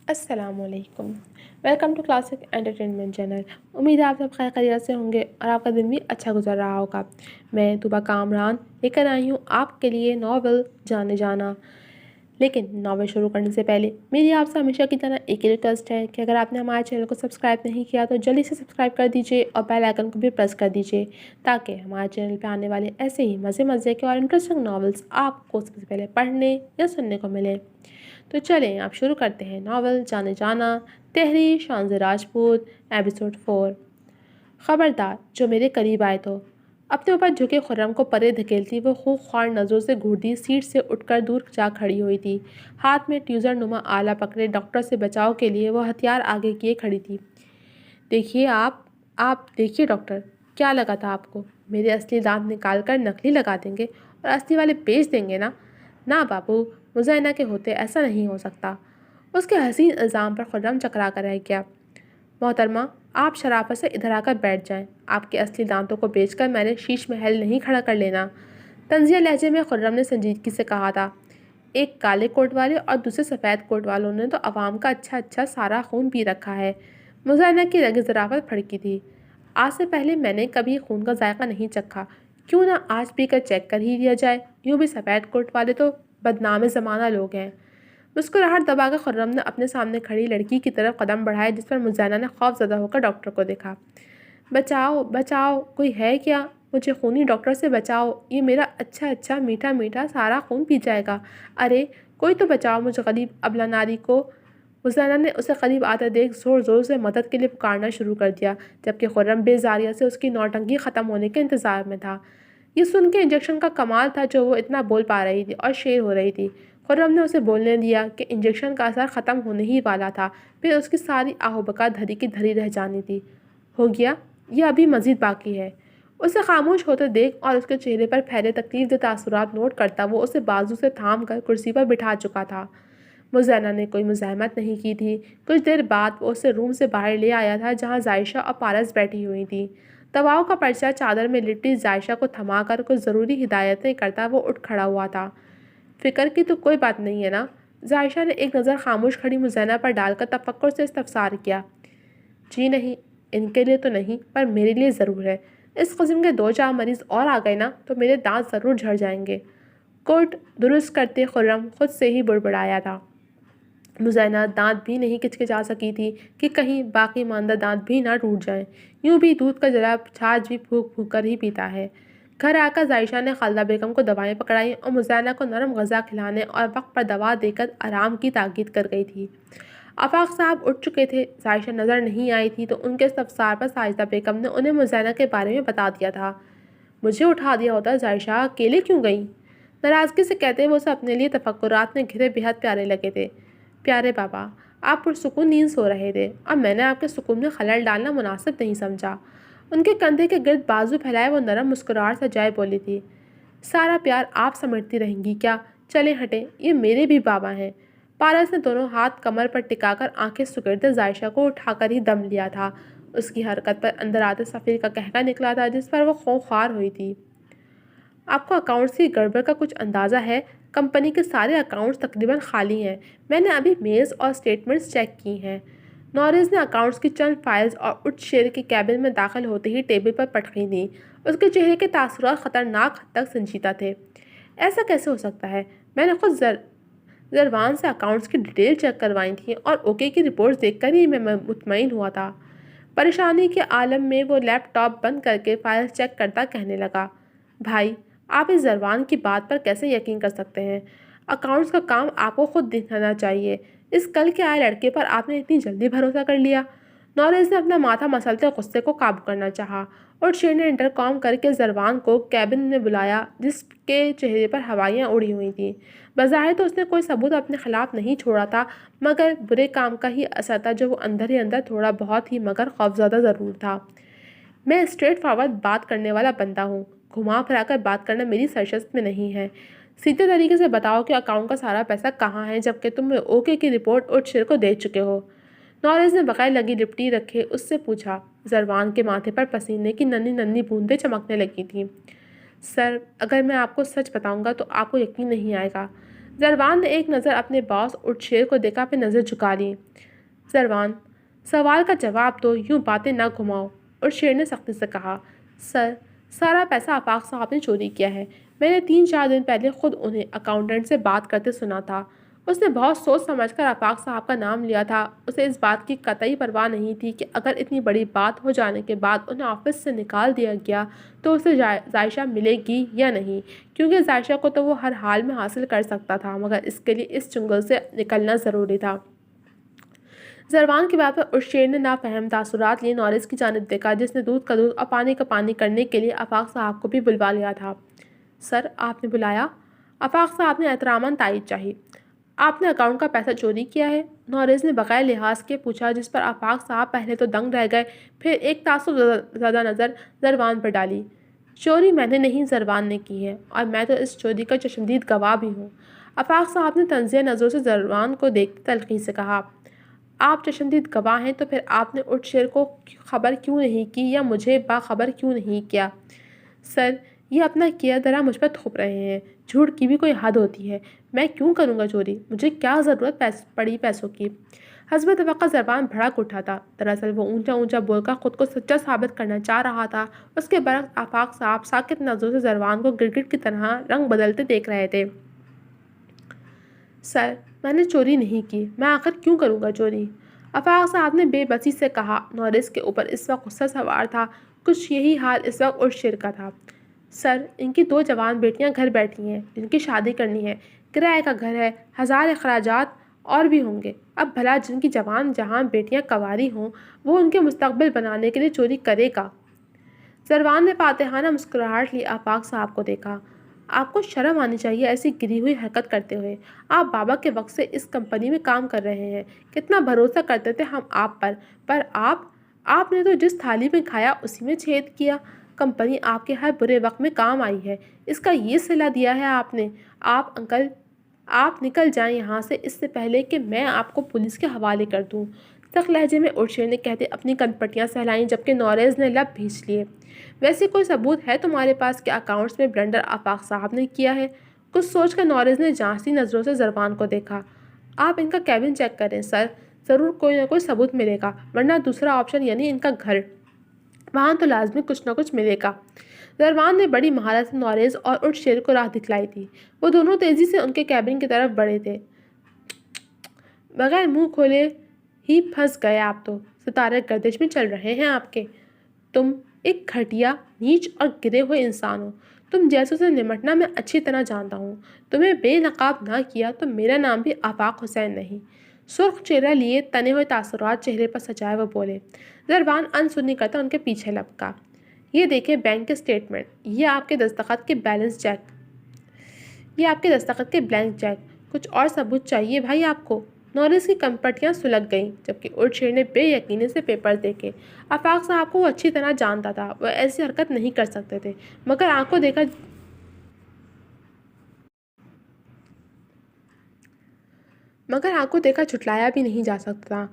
السلام علیکم. Welcome to classic entertainment channel. امید ہے آپ سب خیر خیریت سے ہوں گے اور آپ کا دن بھی اچھا گزر رہا ہوگا. میں طوبیٰ کامران لے کر آئی ہوں آپ کے لیے ناول جانے جانا. لیکن ناول شروع کرنے سے پہلے میری آپ سے ہمیشہ کی طرح ایک ہی ریکویسٹ ہے کہ اگر آپ نے ہمارے چینل کو سبسکرائب نہیں کیا تو جلدی سے سبسکرائب کر دیجیے اور بیل آئکن کو بھی پریس کر دیجیے تاکہ ہمارے چینل پہ آنے والے ایسے ہی مزے کے اور انٹرسٹنگ ناولز آپ کو سب سے پہلے پڑھنے یا سننے کو ملے. تو چلیں آپ شروع کرتے ہیں ناول جانے جانا تحریر شانز راجپوت ایپیسوڈ 4. خبردار جو میرے قریب آئے تو اپنے اوپر جھکے خرم کو پرے دھکیلتی وہ خوب خوار نظروں سے گھورتی سیٹ سے اٹھ کر دور جا کھڑی ہوئی تھی. ہاتھ میں ٹیوزر نما آلہ پکڑے ڈاکٹر سے بچاؤ کے لیے وہ ہتھیار آگے کیے کھڑی تھی. دیکھیے آپ دیکھیے ڈاکٹر، کیا لگا تھا آپ کو میرے اصلی دانت نکال کر نقلی لگا دیں گے اور اصلی والے بیچ دیں گے نا؟ نہ بابو، مزینہ کے ہوتے ایسا نہیں ہو سکتا. اس کے حسین الزام پر خرم چکرا کر رہ گیا. محترمہ، آپ شرافت سے ادھر آ کر بیٹھ جائیں. آپ کے اصلی دانتوں کو بیچ کر میں نے شیش محل نہیں کھڑا کر لینا. طنزیہ لہجے میں خرم نے سنجیدگی سے کہا تھا. ایک کالے کوٹ والے اور دوسرے سفید کوٹ والوں نے تو عوام کا اچھا سارا خون پی رکھا ہے. مزینہ کی رگِ ظرافت پھڑکی تھی. آج سے پہلے میں نے کبھی خون کا ذائقہ نہیں چکھا. کیوں نہ آج پی کر چیک کر ہی لیا جائے؟ یوں بھی سفید کوٹ والے تو بدنام زمانہ لوگ ہیں. مسکراہٹ دبا کر خرم نے اپنے سامنے کھڑی لڑکی کی طرف قدم بڑھائے جس پر مزینہ نے خوف زدہ ہو کر ڈاکٹر کو دیکھا. بچاؤ کوئی ہے کیا؟ مجھے خونی ڈاکٹر سے بچاؤ، یہ میرا اچھا میٹھا سارا خون پی جائے گا. ارے کوئی تو بچاؤ مجھ غریب ابلہ ناری کو. مزینہ نے اسے قریب آتے دیکھ زور سے مدد کے لیے پکارنا شروع کر دیا جبکہ خرم بے زاریہ سے اس کی نوٹنکی ختم ہونے کے انتظار میں تھا. یہ سن کے انجیکشن کا کمال تھا جو وہ اتنا بول پا رہی تھی اور شیر ہو رہی تھی. خرم نے اسے بولنے دیا کہ انجیکشن کا اثر ختم ہونے ہی والا تھا، پھر اس کی ساری آہ و بکا دھری کی دھری رہ جانی تھی. ہو گیا یا ابھی مزید باقی ہے؟ اسے خاموش ہوتے دیکھ اور اس کے چہرے پر پھیلے تکلیف دہ تاثرات نوٹ کرتا وہ اسے بازو سے تھام کر کرسی پر بٹھا چکا تھا. مزینہ نے کوئی مزاحمت نہیں کی تھی. کچھ دیر بعد وہ اسے روم سے باہر لے آیا تھا جہاں زائشہ اور پارس بیٹھی ہوئی تھیں. دواؤں کا پرچہ چادر میں لپٹی زائشہ کو تھما کر کچھ ضروری ہدایتیں کرتا وہ اٹھ کھڑا ہوا تھا. فکر کی تو کوئی بات نہیں ہے نا؟ زائشہ نے ایک نظر خاموش کھڑی مزینہ پر ڈال کر تفکر سے استفسار کیا. جی نہیں، ان کے لیے تو نہیں پر میرے لیے ضرور ہے. اس قسم کے 2-4 مریض اور آ گئے نا تو میرے دانت ضرور جھڑ جائیں گے. کوٹ درست کرتے خرم خود سے ہی بڑبڑایا تھا. مزینہ دانت بھی نہیں کچکچا سکی تھی کہ کہیں باقی ماندہ دانت بھی نہ ٹوٹ جائیں. یوں بھی دودھ کا ذرا چھاچ بھی پھونک کر ہی پیتا ہے. گھر آ کر زائشہ نے خالدہ بیگم کو دوائیں پکڑائیں اور مزینہ کو نرم غذا کھلانے اور وقت پر دوا دے کر آرام کی تاکید کر گئی تھی. آفاق صاحب اٹھ چکے تھے. زائشہ نظر نہیں آئی تھی تو ان کے استفسار پر ساجدہ بیگم نے انہیں مزینہ کے بارے میں بتا دیا تھا. مجھے اٹھا دیا ہوتا زائشہ، اکیلے کیوں گئیں؟ ناراضگی سے کہتے وہ اسے اپنے لیے تفکرات میں گھرے بےحد پیارے لگے تھے. پیارے بابا، آپ پرسکون نیند سو رہے تھے اور میں نے آپ کے سکون میں خلل ڈالنا مناسب نہیں سمجھا. ان کے کندھے کے گرد بازو پھیلائے وہ نرم مسکراہٹ سے جائے بولی تھی. سارا پیار آپ سمیٹتی رہیں گی کیا؟ چلیں ہٹیں، یہ میرے بھی بابا ہیں. پارس نے دونوں ہاتھ کمر پر ٹکا کر آنکھیں سکیڑتے زائشہ کو اٹھا کر ہی دم لیا تھا. اس کی حرکت پر اندر آتے صفیر کا قہقہ نکلا تھا جس پر وہ خوار ہوئی تھی. آپ کو اکاؤنٹس کی گڑبڑ کا کچھ اندازہ ہے؟ کمپنی کے سارے اکاؤنٹس تقریباً خالی ہیں. میں نے ابھی میلز اور سٹیٹمنٹس چیک کی ہیں. نوریز نے اکاؤنٹس کی چند فائلز اور اٹھ شیر کے کیبن میں داخل ہوتے ہی ٹیبل پر پٹکی دیں. اس کے چہرے کے تاثرات خطرناک حد تک سنجیدہ تھے. ایسا کیسے ہو سکتا ہے؟ میں نے خود زروان سے اکاؤنٹس کی ڈیٹیل چیک کروائی تھیں اور اوکے کی رپورٹس دیکھ کر ہی میں مطمئن ہوا تھا. پریشانی کے عالم میں وہ لیپ ٹاپ بند کر کے فائلز چیک کرتا کہنے لگا. بھائی، آپ اس زروان کی بات پر کیسے یقین کر سکتے ہیں؟ اکاؤنٹس کا کام آپ کو خود دیکھنا چاہیے. اس کل کے آئے لڑکے پر آپ نے اتنی جلدی بھروسہ کر لیا. نوریز نے اپنا ماتھا مسلتے غصے کو قابو کرنا چاہا اور شیر نے انٹرکام کر کے زروان کو کیبن میں بلایا جس کے چہرے پر ہوائیاں اڑی ہوئی تھیں. بظاہر تو اس نے کوئی ثبوت اپنے خلاف نہیں چھوڑا تھا مگر برے کام کا ہی اثر تھا جو وہ اندر ہی اندر تھوڑا بہت ہی مگر خوفزدہ ضرور تھا. میں اسٹریٹ فارورڈ بات کرنے والا بندہ ہوں. گھما پھرا کر بات کرنا میری سرشت میں نہیں ہے. سیدھے طریقے سے بتاؤ کہ اکاؤنٹ کا سارا پیسہ کہاں ہے جبکہ تم اوکے کی رپورٹ اٹھ شیر کو دے چکے ہو. نوریز نے بغیر لگی لپٹی رکھے اس سے پوچھا. زروان کے ماتھے پر پسینے کی ننھی بوندیں چمکنے لگی تھیں. سر، اگر میں آپ کو سچ بتاؤں گا تو آپ کو یقین نہیں آئے گا. زروان نے ایک نظر اپنے باس اور شیر کو دیکھا، پھر نظر جھکا لی۔ زروان، سوال کا جواب دو، یوں باتیں نہ گھماؤ۔ اور شیر نے سختی سے کہا، سر، سارا پیسہ آفاق صاحب نے چوری کیا ہے۔ میں نے 3-4 دن پہلے خود انہیں اکاؤنٹنٹ سے بات کرتے سنا تھا۔ اس نے بہت سوچ سمجھ کر آفاق صاحب کا نام لیا تھا۔ اسے اس بات کی قطعی پرواہ نہیں تھی کہ اگر اتنی بڑی بات ہو جانے کے بعد انہیں آفس سے نکال دیا گیا تو اسے ذائشہ ملے گی یا نہیں، کیونکہ ذائشہ کو تو وہ ہر حال میں حاصل کر سکتا تھا، مگر اس کے لیے اس چنگل سے نکلنا ضروری تھا۔ زروان کی بات پر ارشیر نے نافہم تاثرات لیے نورس کی جانب دیکھا، جس نے دودھ کا دودھ اور پانی کا پانی کرنے کے لیے آفاق صاحب کو بھی بلوا لیا تھا۔ سر، آپ نے بلایا؟ آفاق صاحب نے احتراماً تائید چاہی۔ آپ نے اکاؤنٹ کا پیسہ چوری کیا ہے؟ نورس نے بغیر لحاظ کے پوچھا، جس پر آفاق صاحب پہلے تو دنگ رہ گئے، پھر ایک تعصب زدہ نظر زروان پر ڈالی۔ چوری میں نے نہیں، زروان نے کی ہے، اور میں تو اس چوری کا چشمدید گواہ بھی ہوں۔ آفاق صاحب نے طنزیہ نظروں سے زروان کو دیکھتے تلخی سے کہا، آپ چشمدید گواہ ہیں تو پھر آپ نے ارشیر کو خبر کیوں نہیں کی یا مجھے باخبر کیوں نہیں کیا؟ سر، یہ اپنا کیا درا مجھ پر تھوپ رہے ہیں۔ جھوٹ کی بھی کوئی حد ہوتی ہے۔ میں کیوں کروں گا چوری؟ مجھے کیا ضرورت پڑی پیسوں کی؟ حسب توقع زروان بھڑک اٹھا تھا۔ دراصل وہ اونچا اونچا بول کر خود کو سچا ثابت کرنا چاہ رہا تھا۔ اس کے برعکس آفاق صاحب ساکت نظروں سے زروان کو گرگٹ کی طرح رنگ بدلتے دیکھ رہے تھے۔ سر، میں نے چوری نہیں کی، میں آخر کیوں کروں گا چوری؟ آفاق صاحب نے بے بسی سے کہا۔ نورس کے اوپر اس وقت غصہ سوار تھا۔ کچھ یہی حال اس وقت ارشیر کا تھا۔ سر، ان کی 2 جوان بیٹیاں گھر بیٹھی ہیں، جن کی شادی کرنی ہے، کرائے کا گھر ہے، 1000 اخراجات اور بھی ہوں گے۔ اب بھلا جن کی جوان جہاں بیٹیاں کنواری ہوں، وہ ان کے مستقبل بنانے کے لیے چوری کرے گا؟ زروان نے فاتحانہ مسکراہٹ لی آفاق صاحب کو دیکھا۔ آپ کو شرم آنی چاہیے ایسی گری ہوئی حرکت کرتے ہوئے۔ آپ بابا کے وقت سے اس کمپنی میں کام کر رہے ہیں، کتنا بھروسہ کرتے تھے ہم آپ پر آپ نے تو جس تھالی میں کھایا اسی میں چھید کیا۔ کمپنی آپ کے ہر برے وقت میں کام آئی ہے، اس کا یہ صلہ دیا ہے آپ نے۔ آپ نکل جائیں یہاں سے اس سے پہلے کہ میں آپ کو پولیس کے حوالے کر دوں۔ سخت لہجے میں ارشیر نے کہتے اپنی کنپٹیاں سہلائیں، جبکہ نورس نے لب بھینچ لیے۔ ویسے کوئی ثبوت ہے تمہارے پاس کہ اکاؤنٹس میں بلنڈر آفاق صاحب نے کیا ہے؟ کچھ سوچ کر نورس نے جانچتی نظروں سے زروان کو دیکھا۔ آپ ان کا کیبن چیک کریں سر، ضرور کوئی نہ کوئی ثبوت ملے گا، ورنہ دوسرا آپشن یعنی ان کا گھر، وہاں تو لازمی کچھ نہ کچھ ملے گا۔ زروان نے بڑی مہارت سے نورس اور ارشیر کو راہ دکھلائی تھی۔ وہ دونوں تیزی سے ان کے کیبن کی طرف بڑھے تھے۔ بغیر منہ کھولے ہی پھنس گئے آپ تو، ستارے گردش میں چل رہے ہیں آپ کے۔ تم ایک گھٹیا، نیچ اور گرے ہوئے انسان ہو۔ تم جیسوں سے نمٹنا میں اچھی طرح جانتا ہوں۔ تمہیں بے نقاب نہ کیا تو میرا نام بھی آفاق حسین نہیں۔ سرخ چہرہ لیے تنے ہوئے تاثرات چہرے پر سجائے وہ بولے۔ زروان انسنی کرتا ان کے پیچھے لپکا۔ یہ دیکھیں بینک کے سٹیٹمنٹ، یہ آپ کے دستخط کے بلینک چیک۔ کچھ اور ثبوت چاہیے بھائی آپ کو؟ نورس کی کنپٹیاں سلگ گئیں، جبکہ ارشیر نے بے یقینی سے پیپر دیکھے۔ آفاق صاحب کو وہ اچھی طرح جانتا تھا، وہ ایسی حرکت نہیں کر سکتے تھے، مگر آنکھوں دیکھا جھٹلایا بھی نہیں جا سکتا تھا۔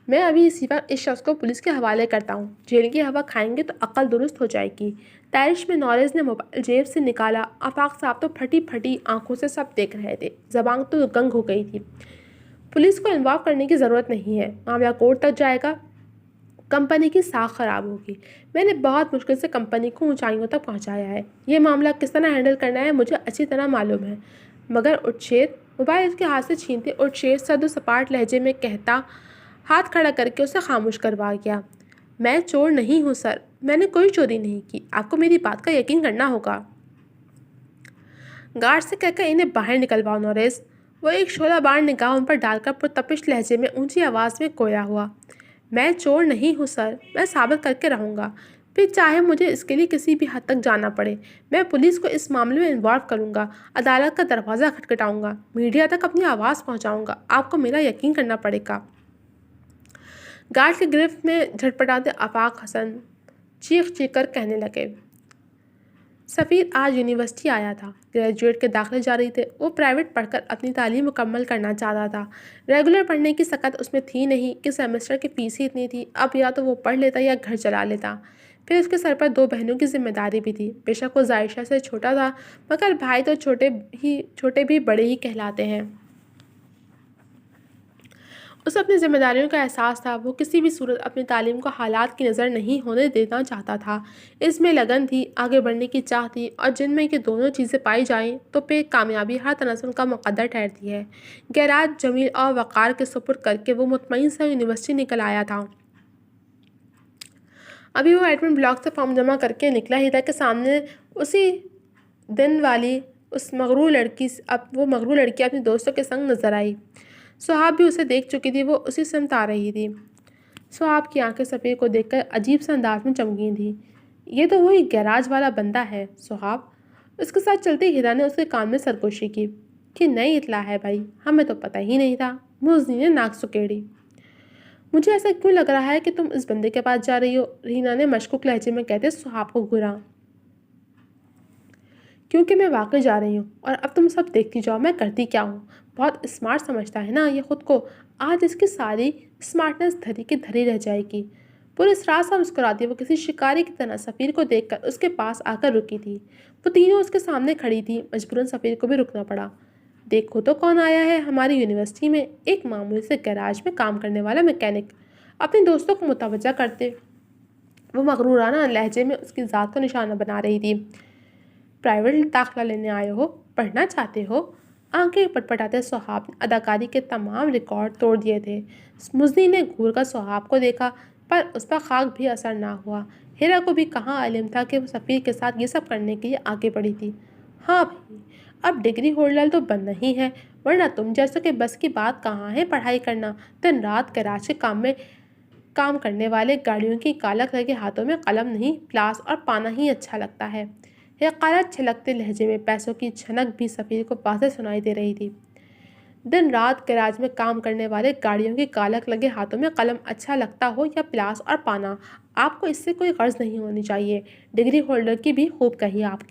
میں ابھی اسی وقت اس شخص کو پولیس کے حوالے کرتا ہوں۔ جیل کی ہوا کھائیں گے تو عقل درست ہو جائے گی۔ تیرش میں نورس نے موبائل جیب سے نکالا۔ آفاق صاحب تو پھٹی پھٹی آنکھوں سے سب دیکھ رہے تھے، زبان تو گنگ ہو گئی تھی۔ پولیس کو انوالو کرنے کی ضرورت نہیں ہے، معاملہ کورٹ تک جائے گا، کمپنی کی ساکھ خراب ہوگی۔ میں نے بہت مشکل سے کمپنی کو اونچائیوں تک پہنچایا ہے، یہ معاملہ کس طرح ہینڈل کرنا ہے مجھے اچھی طرح معلوم ہے۔ مگر ارشیر، موبائل اس کے ہاتھ سے چھینتے ارشیر سرد و سپاٹ لہجے میں کہتا ہاتھ کھڑا کر کے اسے خاموش کروا گیا۔ میں چور نہیں ہوں سر، میں نے کوئی چوری نہیں کی، آپ کو میری بات کا یقین کرنا ہوگا۔ گارڈ سے کہہ کر انہیں باہر نکلواؤ نورس۔ وہ ایک شعلہ بار نگاہ ان پر ڈال کر پرتپش لہجے میں اونچی آواز میں کویا ہوا۔ میں چور نہیں ہوں سر، میں ثابت کر کے رہوں گا، پھر چاہے مجھے اس کے لیے کسی بھی حد تک جانا پڑے۔ میں پولیس کو اس معاملے میں انوالو کروں گا، عدالت کا دروازہ کھٹکھٹاؤں گا، میڈیا تک اپنی آواز پہنچاؤں گا، آپ کو میرا یقین کرنا پڑے گا۔ گارڈ کی گرفت میں جھٹپٹاتے آفاق حسن چیخ کر کہنے لگے، سفیر آج یونیورسٹی آیا تھا، گریجویٹ کے داخلے جاری تھے، وہ پرائیویٹ پڑھ کر اپنی تعلیم مکمل کرنا چاہتا تھا۔ ریگولر پڑھنے کی سکت اس میں تھی نہیں کہ سیمسٹر کی فیس ہی اتنی تھی، اب یا تو وہ پڑھ لیتا یا گھر چلا لیتا۔ پھر اس کے سر پر 2 بہنوں کی ذمہ داری بھی تھی۔ بے شک وہ عائشہ سے چھوٹا تھا، مگر بھائی تو چھوٹے بھی بڑے ہی کہلاتے ہیں۔ اسے اپنی ذمہ داریوں کا احساس تھا۔ وہ کسی بھی صورت اپنی تعلیم کو حالات کی نظر نہیں ہونے دینا چاہتا تھا۔ اس میں لگن تھی، آگے بڑھنے کی چاہ تھی، اور جن میں یہ دونوں چیزیں پائی جائیں تو پھر کامیابی ہر تناسب کا مقدر ٹھہرتی ہے۔ گیراج جمیل اور وقار کے سپرد کر کے وہ مطمئن سے یونیورسٹی نکل آیا تھا۔ ابھی وہ ایڈمن بلاک سے فارم جمع کر کے نکلا ہی تھا کہ سامنے اسی دن والی مغرور لڑکی اپنی دوستوں کے سنگ نظر آئی۔ سہاب بھی اسے دیکھ چکی تھی، وہ اسی سمت آ رہی تھی۔ سہاب کی آنکھیں سفیر کو دیکھ کر عجیب سے انداز میں چمکی تھیں۔ یہ تو وہی گیراج والا بندہ ہے سہاب۔ اس کے ساتھ چلتی ہیرا نے اس کے کان میں سرگوشی کی۔ کہ نئی اطلاع ہے بھائی، ہمیں تو پتہ ہی نہیں تھا۔ موزنی نے ناک سکیڑی۔ مجھے ایسا کیوں لگ رہا ہے کہ تم اس بندے کے پاس جا رہی ہو؟ رینا نے مشکوک لہجے میں کہتے سہاب کو گھورا۔ کیونکہ میں واقعی جا رہی ہوں، اور اب تم سب دیکھتی جاؤ میں کرتی کیا ہوں۔ بہت اسمارٹ سمجھتا ہے نا یہ خود کو، آج اس کی ساری اسمارٹنس دھری کی دھری رہ جائے گی۔ پورے اسرار سے مسکراتی وہ کسی شکاری کی طرح سفیر کو دیکھ کر اس کے پاس آ کر رکی تھی۔ وہ تینوں اس کے سامنے کھڑی تھی، مجبوراً سفیر کو بھی رکنا پڑا۔ دیکھو تو کون آیا ہے ہماری یونیورسٹی میں، ایک معمولی سے گیراج میں کام کرنے والا میکینک۔ اپنے دوستوں کو متوجہ کرتے وہ مغرورانہ لہجے میں اس کی ذات کو نشانہ بنا رہی تھی۔ پرائیویٹ داخلہ لینے آئے ہو؟ پڑھنا چاہتے ہو؟ آنکھیں پٹپٹاتے سہاب نے اداکاری کے تمام ریکارڈ توڑ دیے تھے۔ مزنی نے گھور کر سہاب کو دیکھا، پر اس پر خاک بھی اثر نہ ہوا۔ ہیرا کو بھی کہاں علم تھا کہ وہ سفیر کے ساتھ یہ سب کرنے کے لیے آگے بڑھی تھی۔ ہاں بھائی، اب ڈگری ہولڈر تو بند نہیں ہے، ورنہ تم جیسے کہ بس کی بات کہاں ہے پڑھائی کرنا۔ دن رات گیراج کے کام کرنے والے گاڑیوں کی کالک لگے ہاتھوں میں قلم نہیں، پلاس اور پانا ہی اچھا لگتا ہے۔ حقارت چھلکتے لہجے میں پیسوں کی جھنک بھی سفیر کو واضح سنائی دے رہی تھی۔ دن رات گیراج میں کام کرنے والے گاڑیوں کی کالک لگے ہاتھوں میں قلم اچھا لگتا ہو یا پلاس اور پانا، آپ کو اس سے کوئی غرض نہیں ہونی چاہیے۔ ڈگری ہولڈر کی بھی خوب کہی آپ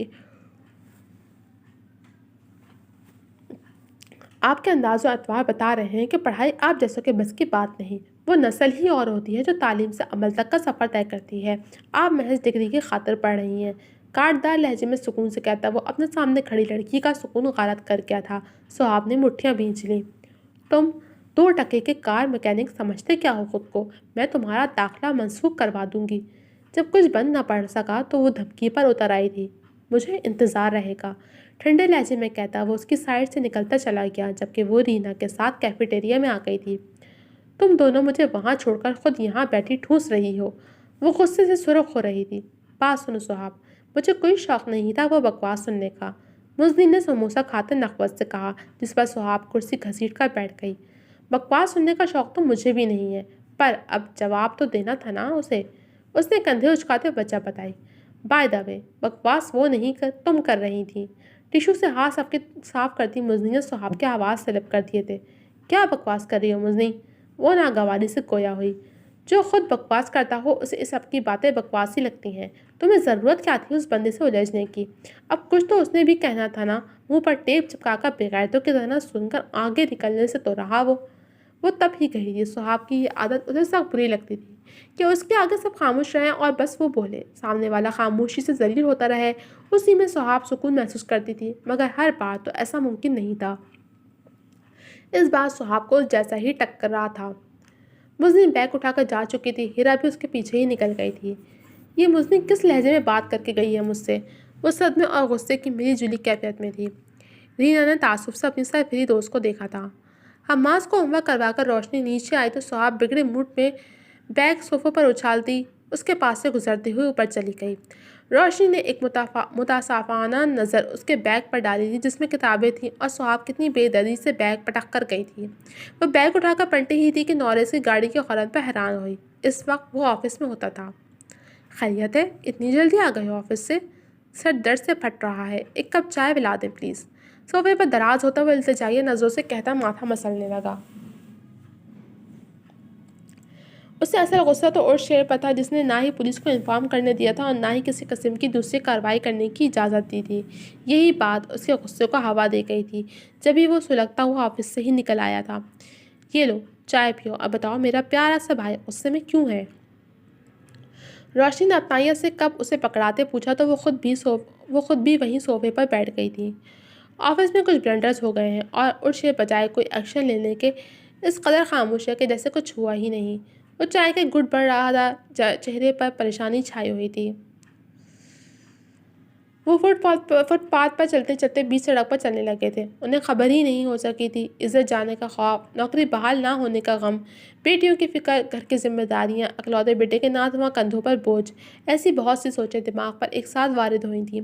کے انداز و اطوار بتا رہے ہیں کہ پڑھائی آپ جیسوں کے بس کی بات نہیں۔ وہ نسل ہی اور ہوتی ہے جو تعلیم سے عمل تک کا سفر طے کرتی ہے۔ آپ محض ڈگری کی خاطر پڑھ رہی ہیں۔ کاٹدار لہجے میں سکون سے کہتا وہ اپنے سامنے کھڑی لڑکی کا سکون غارت کر گیا تھا۔ سہاب نے مٹھیاں بھینچ لیں۔ تم 2 ٹکے کے کار میکینک سمجھتے کیا ہو خود کو؟ میں تمہارا داخلہ منسوخ کروا دوں گی۔ جب کچھ بند نہ پڑھ سکا تو وہ دھمکی پر اتر آئی تھی۔ مجھے انتظار رہے گا، ٹھنڈے لہجے میں کہتا وہ اس کی سائڈ سے نکلتا چلا گیا، جبکہ وہ رینا کے ساتھ کیفیٹیریا میں آ گئی تھی۔ تم دونوں مجھے وہاں چھوڑ کر خود یہاں بیٹھی ٹھوس رہی ہو۔ وہ غصے سے سرخ ہو رہی تھی۔ بات سنو سہاب، مجھے کوئی شوق نہیں تھا وہ بکواس سننے کا، مزنی نے سموسا کھاتے نخوت سے کہا، جس پر سہاب کرسی گھسیٹ کر بیٹھ گئی۔ بکواس سننے کا شوق تو مجھے بھی نہیں ہے، پر اب جواب تو دینا تھا نا اسے۔ اس نے کندھے اچکاتے وجہ بتائی۔ بائی دا وے، بکواس وہ نہیں تم کر رہی تھی۔ ٹیشو سے ہاتھ صاف کرتی مزنی نے سہاب کے آواز سلب کر دیے تھے۔ کیا بکواس کر رہی ہو مزنی؟ وہ ناگواری سے گویا ہوئی۔ جو خود بکواس کرتا ہو اسے اس سب کی باتیں بکواس ہی لگتی ہیں۔ تمہیں ضرورت کیا تھی اس بندے سے الجھنے کی؟ اب کچھ تو اس نے بھی کہنا تھا نا، منہ پر ٹیپ چپکا کر بغیرتوں کی طرح سن کر آگے نکلنے سے تو رہا وہ تب ہی کہی تھی۔ سہاب کی یہ عادت اسے سخت بری لگتی تھی کہ اس کے آگے سب خاموش رہیں اور بس وہ بولے، سامنے والا خاموشی سے ذلیل ہوتا رہے۔ اسی میں سہاب سکون محسوس کرتی تھی، مگر ہر بار تو ایسا ممکن نہیں تھا۔ اس بار سہاب کو جیسا ہی ٹکر رہا تھا۔ مزنی بیگ اٹھا کر جا چکی تھی، ہیرا بھی اس کے پیچھے ہی نکل گئی تھی۔ یہ مزنی کس لہجے میں بات کر کے گئی ہے مجھ سے؟ وہ صدمے اور غصے کی ملی جلی کیفیت میں تھی۔ رینا نے تعصب سے اپنی سرفری دوست کو دیکھا تھا۔ حماس کو ہوم ورک کروا کر روشنی نیچے آئی تو سہاب بگڑے موڈ میں بیگ صوفے پر اچھالتی اس کے پاس سے گزرتے ہوئے اوپر چلی گئی۔ روشنی نے ایک متصافانہ نظر اس کے بیگ پر ڈالی تھی جس میں کتابیں تھیں، اور سہاب کتنی بے دردی سے بیگ پٹک کر گئی تھی۔ وہ بیگ اٹھا کر پلٹی ہی تھی کہ نوریس کی گاڑی کی ہارن پر حیران ہوئی۔ اس وقت وہ آفس میں ہوتا تھا۔ خیریت ہے؟ اتنی جلدی آ گئے ہو آفس سے؟ سر درد سے پھٹ رہا ہے، ایک کپ چائے پلا دیں پلیز۔ صوفے پر دراز ہوتا ہوا التجائی نظروں سے کہتا ماتھا مسلنے لگا۔ اسے اصل غصہ تو اور شیر پر تھا جس نے نہ ہی پولیس کو انفارم کرنے دیا تھا اور نہ ہی کسی قسم کی دوسری کارروائی کرنے کی اجازت دی تھی۔ یہی بات اس کے غصے کو ہوا دے گئی تھی جبھی وہ سلگتا ہوا آفس سے ہی نکل آیا تھا۔ یہ لو چائے پیو اور بتاؤ میرا پیارا سا بھائی غصے میں کیوں ہے؟ روشنی ناتنائیہ سے کب اسے پکڑاتے پوچھا تو وہ خود بھی وہیں صوفے پر بیٹھ گئی تھی۔ آفس میں کچھ بلنڈرز ہو گئے ہیں اور ارشے بجائے کوئی ایکشن لینے کے اس قدر خاموش ہے کہ جیسے کچھ ہوا ہی نہیں۔ وہ چائے کے گھٹ بڑھ رہا تھا، چہرے پر پریشانی چھائی ہوئی تھی۔ وہ فٹ پاتھ پر چلتے چلتے بیچ سڑک پر چلنے لگے تھے۔ انہیں خبر ہی نہیں ہو سکی تھی، عزت جانے کا خوف، نوکری بحال نہ ہونے کا غم، بیٹیوں کی فکر، گھر کی ذمہ داریاں، اکلوتے بیٹے کے ناتواں کندھوں پر بوجھ، ایسی بہت سی سوچیں دماغ پر ایک ساتھ وارد ہوئی تھیں۔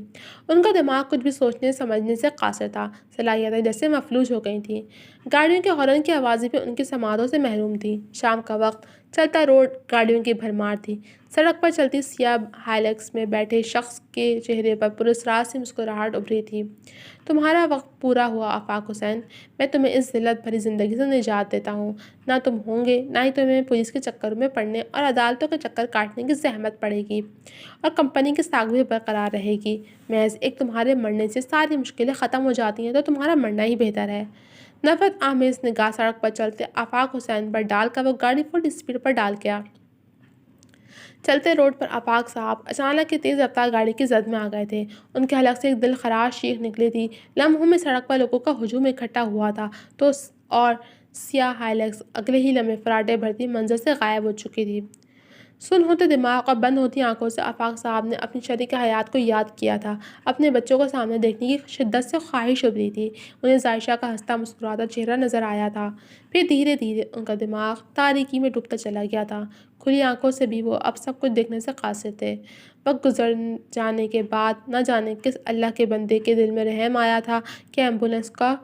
ان کا دماغ کچھ بھی سوچنے سمجھنے سے قاصر تھا، صلاحیتیں جیسے مفلوج ہو گئی تھیں۔ گاڑیوں کے ہارن کی آوازیں بھی ان کی سماعتوں سے محروم تھیں۔ شام کا وقت، چلتا روڈ، گاڑیوں کی بھرمار تھی۔ سڑک پر چلتی سیاہ ہائلیکس میں بیٹھے شخص کے چہرے پر پراسرار سی مسکراہٹ ابھری تھی۔ تمہارا وقت پورا ہوا آفاق حسین، میں تمہیں اس ذلت بھری زندگی سے نجات دیتا ہوں۔ نہ تم ہوں گے، نہ ہی تمہیں پولیس کے چکروں میں پڑنے اور عدالتوں کے چکر کاٹنے کی زحمت پڑے گی، اور کمپنی کی ساکھ بھی برقرار رہے گی۔ محض ایک تمہارے مرنے سے ساری مشکلیں ختم ہو جاتی ہیں تو تمہارا مرنا ہی بہتر ہے۔ نفرت آمیز نگاہ سڑک پر چلتے آفاق حسین پر ڈال کر وہ گاڑی فل اسپیڈ پر ڈال گیا۔ چلتے روڈ پر آفاق صاحب اچانک کی تیز رفتار گاڑی کی زد میں آ گئے تھے۔ ان کے حلق سے ایک دل خراش چیخ نکلی تھی۔ لمحوں میں سڑک پر لوگوں کا ہجوم اکٹھا ہوا تھا اور سیاہ ہائلیکس اگلے ہی لمحے فراٹے بھرتی منظر سے غائب ہو چکی تھی۔ سن ہوتے دماغ اور بند ہوتی آنکھوں سے آفاق صاحب نے اپنی شریک حیات کو یاد کیا تھا۔ اپنے بچوں کو سامنے دیکھنے کی شدت سے خواہش ابھری تھی۔ انہیں ظاہشہ کا ہنستا مسکراتا چہرہ نظر آیا تھا۔ پھر دھیرے دھیرے ان کا دماغ تاریکی میں ڈوبتا چلا گیا تھا۔ کھلی آنکھوں سے بھی وہ اب سب کچھ دیکھنے سے قاصر تھے۔ وقت گزر جانے کے بعد نہ جانے کس اللہ کے بندے کے دل میں رحم آیا تھا کہ ایمبولینس کا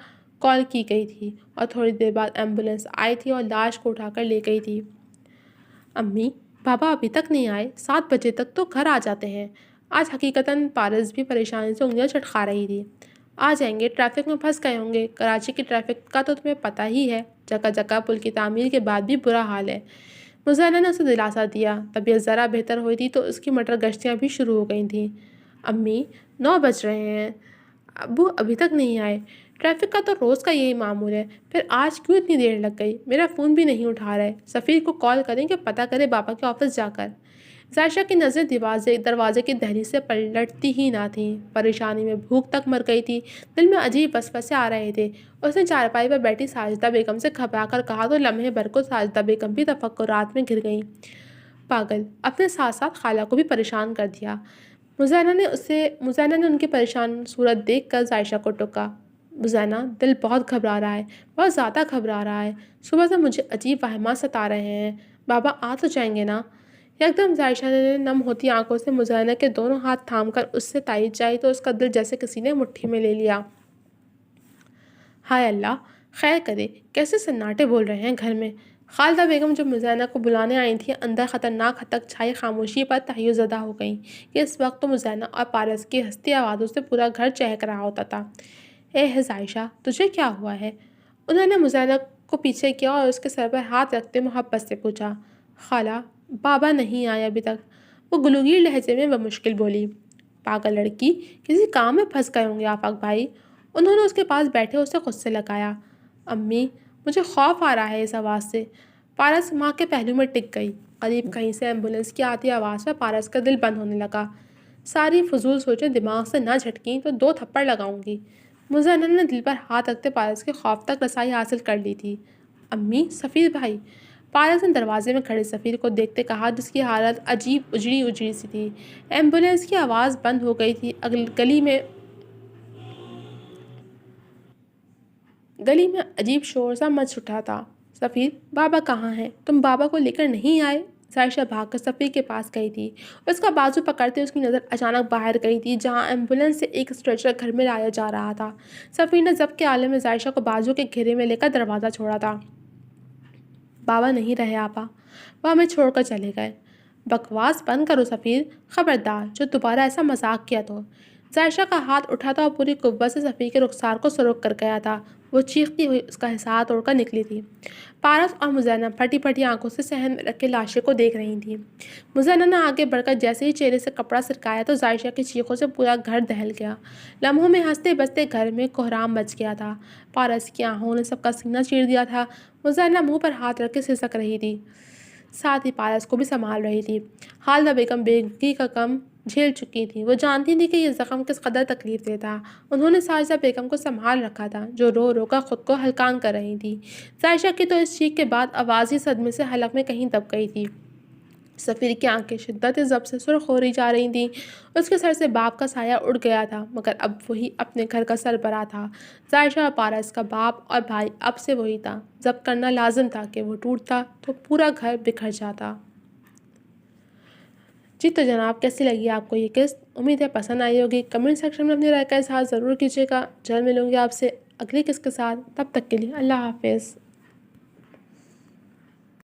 کال کی گئی تھی، اور تھوڑی دیر بعد ایمبولینس آئی تھی اور لاش کو اٹھا کر لے گئی تھی۔ امی، بابا ابھی تک نہیں آئے، 7 بجے تک تو گھر آ جاتے ہیں۔ آج حقیقتاً پارس بھی پریشانی سے انگلیاں چٹکا رہی تھی۔ آ جائیں گے، ٹریفک میں پھنس گئے ہوں گے۔ کراچی کی ٹریفک کا تو تمہیں پتہ ہی ہے، جگہ جگہ پل کی تعمیر کے بعد بھی برا حال ہے۔ مزینہ نے اسے دلاسا دیا۔ طبیعت ذرا بہتر ہوئی تھی تو اس کی مٹر گشتیاں بھی شروع ہو گئی تھیں۔ امی، 9 بج رہے ہیں، ابو ابھی تک نہیں آئے۔ ٹریفک کا تو روز کا یہی معمول ہے، پھر آج کیوں اتنی دیر لگ گئی؟ میرا فون بھی نہیں اٹھا رہے۔ سفیر کو کال کریں کہ پتہ کرے بابا کے آفس جا کر۔ ظاہشہ کی نظریں دروازے کی دہلیز سے پلٹتی ہی نہ تھیں۔ پریشانی میں بھوک تک مر گئی تھی۔ دل میں عجیب وسوسے آ رہے تھے۔ اس نے چارپائی پر بیٹھی ساجدہ بیگم سے گھبرا کر کہا تو لمحے بھر کو ساجدہ بیگم بھی تفکرات میں گر گئیں۔ پاگل، اپنے ساتھ ساتھ خالہ کو بھی پریشان کر دیا۔ مزینہ نے ان کی پریشان صورت دیکھ کر ظاہشہ کو ٹوکا۔ مزینہ، دل بہت گھبرا رہا ہے، بہت زیادہ گھبرا رہا ہے۔ صبح سے مجھے عجیب وہمات ستا رہے ہیں۔ بابا آ تو جائیں گے نا؟ یکدم ظاہشہ نے نم ہوتی آنکھوں سے مزینہ کے دونوں ہاتھ تھام کر اس سے تائید چاہی تو اس کا دل جیسے کسی نے مٹھی میں لے لیا۔ ہائے اللہ، خیر کرے، کیسے سناٹے بول رہے ہیں گھر میں۔ خالدہ بیگم جو مزینہ کو بلانے آئی تھیں، اندر خطرناک حد تک چھائی خاموشی پر تحیر زدہ ہو گئیں کہ اس وقت تو مزینہ اور پارس کی ہنستی آوازوں سے پورا گھر چہک رہا ہوتا تھا۔ اے ہے ظاہشہ، تجھے کیا ہوا ہے؟ انہوں نے مزینہ کو پیچھے کیا اور اس کے سر پر ہاتھ رکھتے محبت سے پوچھا۔ خالہ، بابا نہیں آئے ابھی تک، وہ گلوگیر لہجے میں بمشکل بولی۔ پاگل لڑکی، کسی کام میں پھنس گئے ہوں گے آفاق بھائی۔ انہوں نے اس کے پاس بیٹھے اسے خود سے لگایا۔ امی، مجھے خوف آ رہا ہے اس آواز سے۔ پارس ماں کے پہلو میں ٹک گئی۔ قریب کہیں سے ایمبولینس کی آتی آواز پر پارس کا دل بند ہونے لگا۔ ساری فضول سوچیں دماغ سے نہ جھٹکیں تو 2 تھپڑ لگاؤں گی۔ مزینہ نے دل پر ہاتھ رکھتے پارس کے خوف تک رسائی حاصل کر لی تھی۔ امی، سفیر بھائی، پارس نے دروازے میں کھڑے سفیر کو دیکھتے کہا جس کی حالت عجیب اجڑی سی تھی۔ ایمبولینس کی آواز بند ہو گئی تھی۔ گلی میں عجیب شور سا مچ اٹھا تھا۔ سفیر، بابا کہاں ہیں؟ تم بابا کو لے کر نہیں آئے؟ ظاہشہ بھاگ کر سفیر کے پاس گئی تھی۔ اس کا بازو پکڑتے اس کی نظر اچانک باہر گئی تھی جہاں ایمبولینس سے ایک اسٹریچر گھر میں لایا جا رہا تھا۔ سفیر نے ضبط کے عالم میں ظاہشہ کو بازو کے گھیرے میں لے کر دروازہ چھوڑا تھا۔ بابا نہیں رہے آپا، وہ ہمیں چھوڑ کر چلے گئے۔ بکواس بند کرو سفیر، خبردار جو دوبارہ ایسا مذاق کیا تو۔ ظاہشہ کا ہاتھ اٹھا تھا اور پوری قوت سے سفیر کے رخسار کو سروک کر گیا تھا۔ وہ چیختی ہوئی اس کا حصار توڑ کر نکلی تھی۔ پارس اور مزینہ پھٹی پھٹی آنکھوں سے صحن میں رکھے لاشے کو دیکھ رہی تھیں۔ مزینہ نے آگے بڑھ کر جیسے ہی چہرے سے کپڑا سرکایا تو ظاہشہ کی چیخوں سے پورا گھر دہل گیا۔ لمحوں میں ہنستے بستے گھر میں کوہرام مچ گیا تھا۔ پارس کی آہوں نے سب کا سینہ چیر دیا تھا۔ مزینہ منہ پر ہاتھ رکھ کے سسک رہی تھی۔ ساتھ ہی پارس کو بھی سنبھال رہی تھی۔ خالدہ بیگم بیگی کا غم جھیل چکی تھی، وہ جانتی تھی کہ یہ زخم کس قدر تکلیف دہ تھا۔ انہوں نے ساجدہ بیگم کو سنبھال رکھا تھا جو رو رو کر خود کو ہلکان کر رہی تھی۔ عائشہ کی تو اس چیخ کے بعد آواز ہی صدمے سے حلق میں کہیں دب گئی تھی۔ سفیر کی آنکھیں شدت ضبط سے سرخ ہو جا رہی تھیں۔ اس کے سر سے باپ کا سایہ اڑ گیا تھا، مگر اب وہی اپنے گھر کا سربراہ تھا۔ عائشہ اور پارس کا باپ اور بھائی اب سے وہی تھا۔ ضبط کرنا لازم تھا کہ وہ ٹوٹتا تو پورا گھر بکھر جاتا۔ جی تو جناب، کیسی لگی آپ کو یہ قسط؟ امید ہے پسند آئی ہوگی۔ کمنٹ سیکشن میں اپنی رائے کا اظہار ضرور کیجیے گا۔ جلد ملوں گی آپ سے اگلی قسط کے ساتھ، تب تک کے لیے اللہ حافظ۔